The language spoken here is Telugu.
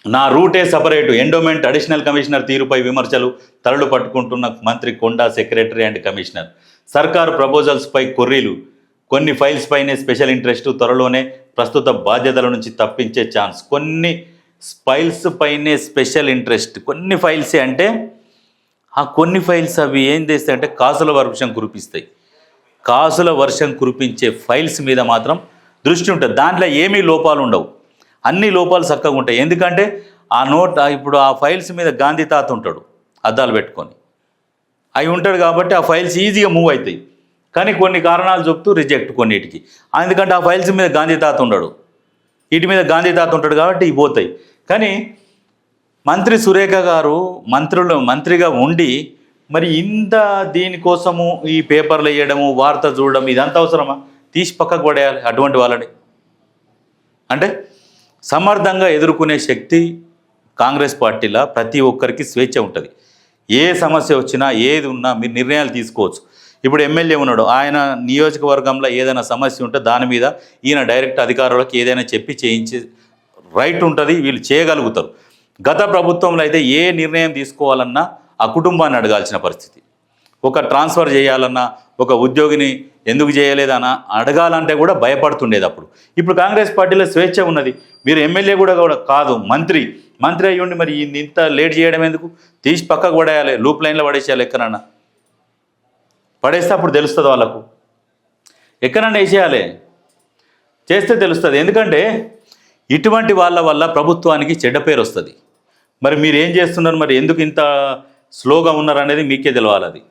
నా రూటే సపరేటు, ఎండోమెంట్ అడిషనల్ కమిషనర్ తీరుపై విమర్శలు, తలలు పట్టుకుంటున్న మంత్రి కొండా సెక్రటరీ అండ్ కమిషనర్. సర్కారు ప్రపోజల్స్పై కొర్రీలు, కొన్ని ఫైల్స్ పైనే స్పెషల్ ఇంట్రెస్ట్, త్వరలోనే ప్రస్తుత బాధ్యతల నుంచి తప్పించే ఛాన్స్. కొన్ని ఫైల్స్ పైనే స్పెషల్ ఇంట్రెస్ట్, కొన్ని ఫైల్సే అంటే ఆ కొన్ని ఫైల్స్ అవి ఏం చేస్తాయి అంటే కాసుల వర్షం కురిపిస్తాయి. కాసుల వర్షం కురిపించే ఫైల్స్ మీద మాత్రం దృష్టి ఉంటుంది. దాంట్లో ఏమీ లోపాలు ఉండవు, అన్ని లోపాలు చక్కగా ఉంటాయి. ఎందుకంటే ఇప్పుడు ఆ ఫైల్స్ మీద గాంధీ తాత ఉంటాడు అద్దాలు పెట్టుకొని, అవి ఉంటాడు కాబట్టి ఆ ఫైల్స్ ఈజీగా మూవ్ అవుతాయి. కానీ కొన్ని కారణాలు చెప్తూ రిజెక్ట్ కొన్నిటికి, ఎందుకంటే ఆ ఫైల్స్ మీద గాంధీ తాత ఉండడు, వీటి మీద గాంధీ తాత ఉంటాడు కాబట్టి ఇవి పోతాయి. కానీ మంత్రి సురేఖ గారు మంత్రిగా ఉండి మరి ఇంత దీనికోసము ఈ పేపర్లు వేయడము, వార్త చూడడం, ఇదంతా అవసరమా? తీసి పక్కకు పడేయాలి అటువంటి వాళ్ళని. అంటే సమర్థంగా ఎదుర్కొనే శక్తి కాంగ్రెస్ పార్టీలో ప్రతి ఒక్కరికి స్వేచ్ఛ ఉంటుంది. ఏ సమస్య వచ్చినా ఏది ఉన్నా మీరు నిర్ణయాలు తీసుకోవచ్చు. ఇప్పుడు ఎమ్మెల్యే ఉన్నాడు, ఆయన నియోజకవర్గంలో ఏదైనా సమస్య ఉంటే దాని మీద ఈయన డైరెక్ట్ అధికారులకు ఏదైనా చెప్పి చేయించే రైట్ ఉంటుంది, వీళ్ళు చేయగలుగుతారు. గత ప్రభుత్వంలో అయితే ఏ నిర్ణయం తీసుకోవాలన్నా ఆ కుటుంబాన్ని అడగాల్సిన పరిస్థితి. ఒక ట్రాన్స్ఫర్ చేయాలన్నా, ఒక ఉద్యోగిని ఎందుకు చేయలేదన్నా అడగాలంటే కూడా భయపడుతుండేది అప్పుడు. ఇప్పుడు కాంగ్రెస్ పార్టీలో స్వేచ్ఛ ఉన్నది. మీరు ఎమ్మెల్యే కూడా కాదు, మంత్రి అయ్యుండి మరి ఇంత లేట్ చేయడం ఎందుకు? తీసి పక్కకు పడేయాలి, లూప్ లైన్లో పడేసేయాలి. ఎక్కడన్నా పడేస్తే అప్పుడు తెలుస్తుంది వాళ్ళకు, ఎక్కడన్నా వేసేయాలి, చేస్తే తెలుస్తుంది. ఎందుకంటే ఇటువంటి వాళ్ళ వల్ల ప్రభుత్వానికి చెడ్డ పేరు వస్తుంది. మరి మీరు ఏం చేస్తున్నారు, మరి ఎందుకు ఇంత స్లోగా ఉన్నారు అనేది మీకే తెలవాలి. అది